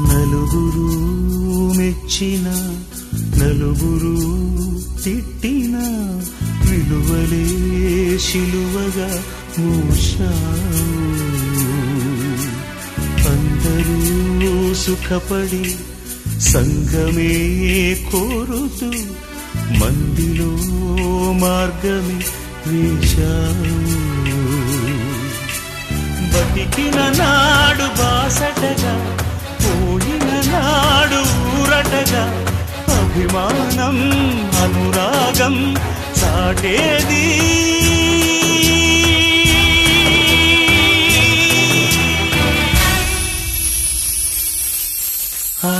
నలుగురు మెచ్చిన నలుగురు తిట్టిన విలువలే శిలువగా మూశావు. అందరూ సుఖపడి సంఘమే కోరుతూ మందిలో మార్గమే వేశావు. బతికిన నాడు బాసటగా పోయిన నాడు ఊరటగా అభిమానం అనురాగం సాటేది. ఆ